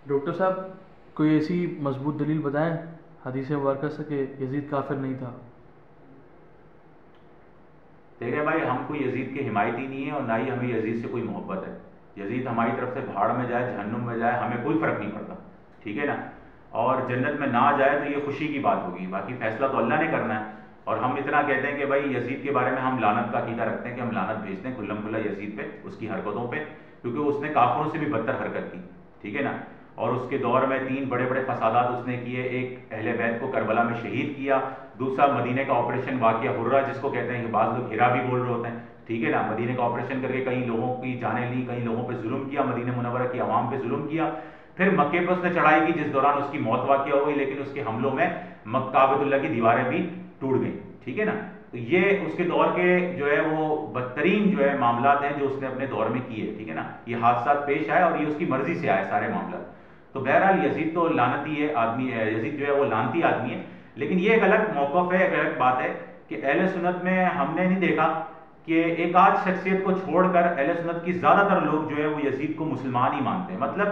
Doctor صاحب کوئی ایسی مضبوط دلیل بتائیں حدیث مبارکہ سے کہ یزید کافر نہیں تھا۔ دیکھیں بھائی، ہم کوئی یزید کے حمایتی نہیں ہیں اور نہ ہی ہمیں یزید سے کوئی محبت ہے۔ یزید ہماری طرف سے بھاڑ میں جائے، جہنم میں جائے، ہمیں کوئی فرق نہیں پڑتا، ٹھیک ہے نا۔ اور جنت میں نہ جائے تو یہ خوشی کی بات ہوگی، باقی فیصلہ تو اللہ نے کرنا ہے۔ اور ہم اتنا کہتے ہیں کہ بھائی یزید کے بارے میں ہم لعنت کا عقیدہ رکھتے ہیں کہ ہم لعنت بھیجتے ہیں کھلم کھلا یزید پہ، اس کی حرکتوں پہ، کیونکہ اس نے کافروں سے بھی بدتر حرکت کی، ٹھیک ہے نا۔ اور اس کے دور میں 3 بڑے بڑے فسادات اس نے کیے، ایک اہل بیت کو کربلا میں شہید کیا، دوسرا مدینہ کا آپریشن واقعہ حرہ جس کو کہتے ہیں کہ بعض لوگ ہرا بھی بول رہے ہوتے ہیں، ٹھیک ہے نا۔ مدینہ کا آپریشن کر کے کئی لوگوں کی جانیں لی، کئی لوگوں پہ ظلم کیا، مدینہ منورہ کی عوام پہ ظلم کیا۔ پھر مکے پہ اس نے چڑھائی کی جس دوران اس کی موت واقع ہو گئی، لیکن اس کے حملوں میں کعبۃ اللہ کی دیواریں بھی ٹوٹ گئیں، ٹھیک ہے نا۔ تو یہ اس کے دور کے جو ہے وہ بدترین جو ہے معاملات ہیں جو اس نے اپنے دور میں کیے، ٹھیک ہے نا۔ یہ حادثات پیش آئے اور یہ اس کی مرضی سے آئے سارے معاملات۔ تو بہرحال یزید تو لعنتی ہے آدمی ہے، یزید جو ہے وہ لعنتی آدمی ہے، لیکن یہ ایک الگ موقف ہے، ایک الگ بات ہے کہ اہل سنت میں ہم نے نہیں دیکھا کہ ایک آدھ شخصیت کو چھوڑ کر اہل سنت کی زیادہ تر لوگ جو ہے وہ یزید کو مسلمان ہی مانتے ہیں۔ مطلب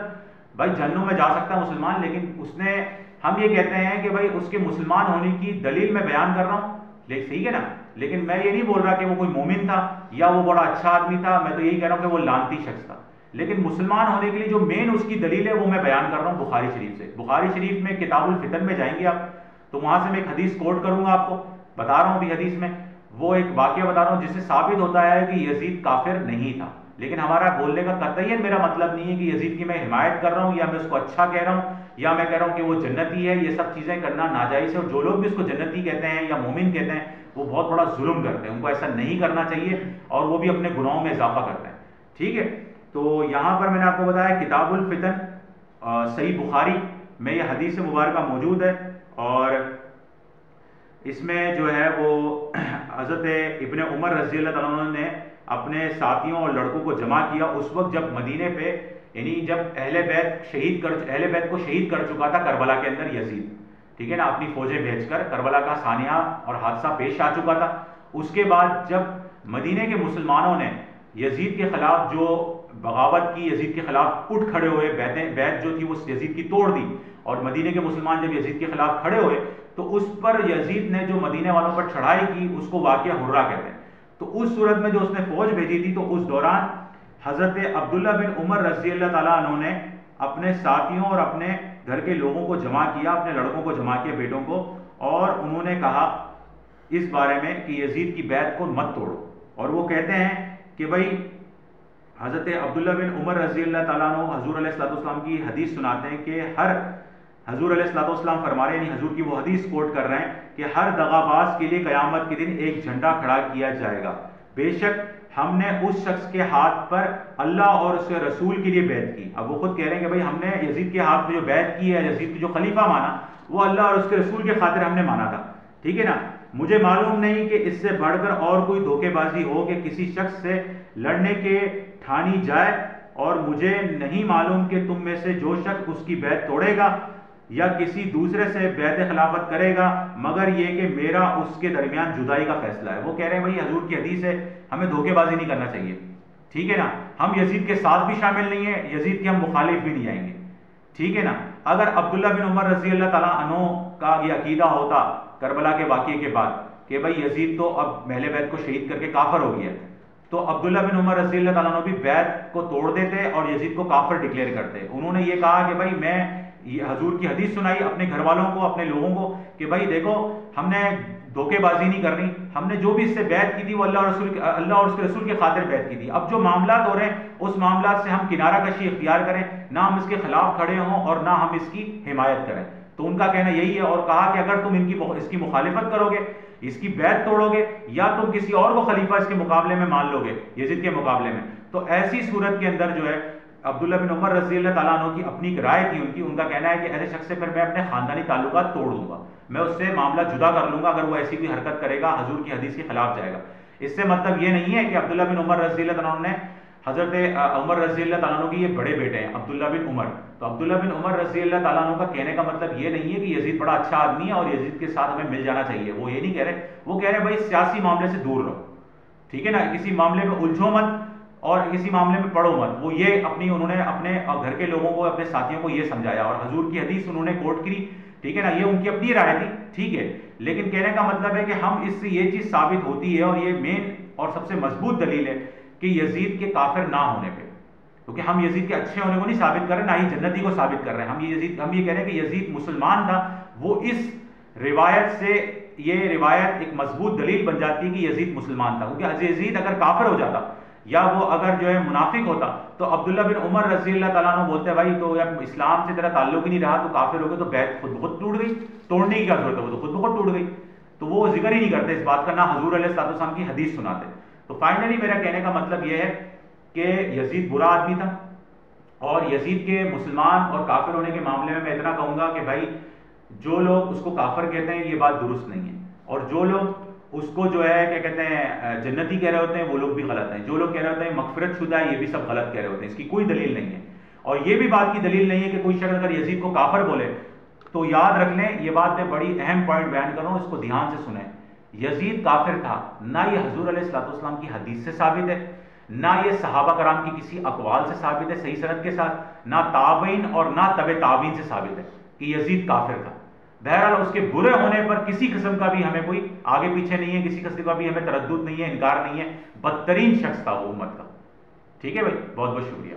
بھائی جہنم میں جا سکتا ہے مسلمان، لیکن اس نے، ہم یہ کہتے ہیں کہ بھائی اس کے مسلمان ہونے کی دلیل میں بیان کر رہا ہوں، لیکن صحیح ہے نا، لیکن میں یہ نہیں بول رہا کہ وہ کوئی مومن تھا یا وہ بڑا اچھا آدمی تھا، میں تو یہی کہہ رہا ہوں کہ وہ لعنتی شخص تھا۔ لیکن مسلمان ہونے کے لیے جو مین اس کی دلیل ہے وہ میں بیان کر رہا ہوں بخاری شریف سے۔ بخاری شریف میں کتاب الفتن میں جائیں گے آپ تو وہاں سے میں ایک حدیث کوٹ کروں گا، آپ کو بتا رہا ہوں ابھی حدیث میں وہ ایک واقعہ بتا رہا ہوں جس سے ثابت ہوتا ہے کہ یزید کافر نہیں تھا۔ لیکن ہمارا بولنے کا قطعیاً میرا مطلب نہیں ہے کہ یزید کی میں حمایت کر رہا ہوں یا میں اس کو اچھا کہہ رہا ہوں یا میں کہہ رہا ہوں کہ وہ جنتی ہے۔ یہ سب چیزیں کرنا ناجائز ہے، اور جو لوگ بھی اس کو جنتی کہتے ہیں یا مومن کہتے ہیں وہ بہت بڑا ظلم کرتے ہیں، ان کو ایسا نہیں کرنا چاہیے اور وہ بھی اپنے گناہوں میں اضافہ کرتے ہیں، ٹھیک ہے۔ تو یہاں پر میں نے آپ کو بتایا کتاب الفتن صحیح بخاری میں یہ حدیث مبارکہ موجود ہے، اور اس میں جو ہے وہ حضرت ابن عمر رضی اللہ تعالیٰ عنہ نے اپنے ساتھیوں اور لڑکوں کو جمع کیا اس وقت جب مدینے پہ، یعنی جب اہل بیت کو شہید کر چکا تھا کربلا کے اندر یزید، ٹھیک ہے نا، اپنی فوجیں بھیج کر کربلا کا سانحہ اور حادثہ پیش آ چکا تھا۔ اس کے بعد جب مدینے کے مسلمانوں نے یزید کے خلاف جو بغاوت کی، یزید کے خلاف اٹھ کھڑے ہوئے، بیت جو تھی وہ یزید کی توڑ دی، اور مدینے کے مسلمان جب یزید کے خلاف کھڑے ہوئے تو اس پر یزید نے جو مدینے والوں پر چڑھائی کی اس کو واقعہ حرہ کہتے ہیں۔ تو اس صورت میں جو اس نے فوج بھیجی تھی تو اس دوران حضرت عبداللہ بن عمر رضی اللہ تعالیٰ عنہ نے اپنے ساتھیوں اور اپنے گھر کے لوگوں کو جمع کیا، اپنے لڑکوں کو جمع کیا، بیٹوں کو، اور انہوں نے کہا اس بارے میں کہ یزید کی بیعت کو مت توڑو۔ اور وہ کہتے ہیں کہ بھائی حضرت عبداللہ بن عمر رضی اللہ تعالیٰ عنہ حضور علیہ الصلوۃ والسلام کی حدیث سناتے ہیں کہ حضور علیہ الصلوۃ والسلام فرما رہے ہیں، یعنی حضور کی وہ حدیث کوٹ کر رہے ہیں کہ ہر دغاباز کے لیے قیامت کے دن ایک جھنڈا کھڑا کیا جائے گا، بے شک ہم نے اس شخص کے ہاتھ پر اللہ اور اس کے رسول کے لیے بیعت کی۔ اب وہ خود کہہ رہے ہیں کہ بھائی ہم نے یزید کے ہاتھ پہ جو بیعت کی ہے، یزید کو جو خلیفہ مانا، وہ اللہ اور اس کے رسول کے خاطر ہم نے مانا تھا، ٹھیک ہے نا۔ مجھے معلوم نہیں کہ اس سے بڑھ کر اور کوئی دھوکے بازی ہو کہ کسی شخص سے لڑنے کے ٹھانی جائے، اور مجھے نہیں معلوم کہ تم میں سے جو شخص اس کی بیعت توڑے گا یا کسی دوسرے سے بیعت خلافت کرے گا مگر یہ کہ میرا اس کے درمیان جدائی کا فیصلہ ہے۔ وہ کہہ رہے ہیں بھائی حضور کی حدیث ہے، ہمیں دھوکے بازی نہیں کرنا چاہیے، ٹھیک ہے نا۔ ہم یزید کے ساتھ بھی شامل نہیں ہیں، یزید کے ہم مخالف بھی نہیں آئیں گے، ٹھیک ہے نا۔ اگر عبداللہ بن عمر رضی اللہ تعالیٰ عنہ کا یہ عقیدہ ہوتا کربلا کے واقعے کے بعد کہ بھائی یزید تو اب اہل بیت کو شہید کر کے کافر ہو گیا، تو عبداللہ بن عمر رضی اللہ تعالیٰ عنہ بھی بیعت کو توڑ دیتے اور یزید کو کافر ڈکلیئر کرتے۔ انہوں نے یہ کہا کہ بھائی میں یہ حضور کی حدیث سنائی اپنے گھر والوں کو، اپنے لوگوں کو کہ بھائی دیکھو ہم نے دھوکے بازی نہیں کرنی، ہم نے جو بھی اس سے بیعت کی تھی وہ اللہ اور اس کے رسول کے خاطر بیعت کی تھی۔ اب جو معاملات ہو رہے ہیں اس معاملات سے ہم کنارہ کشی اختیار کریں، نہ ہم اس کے خلاف کھڑے ہوں اور نہ ہم اس کی حمایت کریں۔ تو ان کا کہنا یہی ہے، اور کہا کہ اگر تم اس کی مخالفت کرو گے، اس کی بیعت توڑو گے، یا تم کسی اور کو خلیفہ اس کے مقابلے میں مان لو گے، یزید کے مقابلے میں، تو ایسی صورت کے اندر جو ہے عبداللہ بن عمر رضی اللہ تعالیٰ عنہ کی اپنی ایک رائے تھی، ان کا کہنا ہے کہ ایسے شخص سے پھر میں اپنے خاندانی تعلقات توڑ دوں گا، میں اس سے معاملہ جدا کر لوں گا اگر وہ ایسی کوئی حرکت کرے گا، حضور کی حدیث کے خلاف جائے گا۔ اس سے مطلب یہ نہیں ہے کہ عبداللہ بن عمر رضی اللہ تعالیٰ عنہ نے حضرت عمر رضی اللہ تعالیٰ عنہ کے یہ بڑے بیٹے ہیں عبداللہ بن عمر، تو عبداللہ بن عمر رضی اللہ تعالیٰ عنہ کا کہنے کا مطلب یہ نہیں ہے کہ یزید بڑا اچھا آدمی ہے اور یزید کے ساتھ ہمیں مل جانا چاہیے، وہ یہ نہیں کہہ رہے، وہ کہہ رہے بھائی سیاسی معاملے سے دور رہو، ٹھیک ہے نا، کسی معاملے میں الجھو مت، اور کسی معاملے میں پڑھو مت. وہ یہ انہوں نے اپنے گھر کے لوگوں کو, اپنے ساتھیوں کو یہ سمجھایا, اور حضور کی حدیث انہوں نے کوٹ کی, ٹھیک ہے نا, یہ ان کی اپنی رائے تھی, ٹھیک ہے, لیکن کہنے کا مطلب ہے کہ ہم اس سے یہ چیز ثابت ہوتی ہے, اور یہ مین اور سب سے مضبوط دلیل ہے کہ یزید کے کافر نہ ہونے پہ, کیونکہ ہم یزید کے اچھے ہونے کو نہیں ثابت کر رہے, نہ ہی جنتی کو ثابت کر رہے ہیں, ہم یہ کہہ رہے ہیں کہ یزید مسلمان تھا. وہ اس روایت سے, یہ روایت ایک مضبوط دلیل بن جاتی ہے کہ یزید مسلمان تھا, کیونکہ یزید اگر کافر ہو جاتا یا وہ اگر جو ہے منافق ہوتا تو عبداللہ بن عمر رضی اللہ تعالیٰ عنہ بولتے ہیں بھائی تو جب اسلام سے تیرا تعلق ہی نہیں رہا تو کافر ہو گئے, تو بیعت خود بخود ٹوٹ گئی, توڑنے کی کیا ضرورت ہے, وہ تو خود بخود ٹوٹ گئی. تو وہ ذکر ہی نہیں کرتے اس بات کا, نہ حضور علیہ السلام کی حدیث سناتے. تو فائنلی میرا کہنے کا مطلب یہ ہے کہ یزید برا آدمی تھا, اور یزید کے مسلمان اور کافر ہونے کے معاملے میں اتنا کہوں گا کہ بھائی جو لوگ اس کو کافر کہتے ہیں یہ بات درست نہیں ہے, اور جو لوگ اس کو جو ہے کیا کہتے ہیں جنتی کہہ رہے ہوتے ہیں وہ لوگ بھی غلط ہیں, جو لوگ کہہ رہے ہوتے ہیں مغفرت شدہ ہے یہ بھی سب غلط کہہ رہے ہوتے ہیں. اس کی کوئی دلیل نہیں ہے, اور یہ بھی بات کی دلیل نہیں ہے کہ کوئی شخص اگر یزید کو کافر بولے تو یاد رکھ لیں, یہ بات میں بڑی اہم پوائنٹ بیان کر رہا ہوں, اس کو دھیان سے سنیں. یزید کافر تھا نہ یہ حضور علیہ السلام کی حدیث سے ثابت ہے, نہ یہ صحابہ کرام کی کسی اقوال سے ثابت ہے صحیح سند کے ساتھ, نہ تابعین اور نہ تبع تابعین سے ثابت ہے کہ یزید کافر تھا. بہرحال اس کے برے ہونے پر کسی قسم کا بھی ہمیں کوئی آگے پیچھے نہیں ہے, کسی قسم کا بھی ہمیں تردد نہیں ہے, انکار نہیں ہے, بدترین شخص تھا وہ امت کا. ٹھیک ہے بھائی, بہت بہت شکریہ.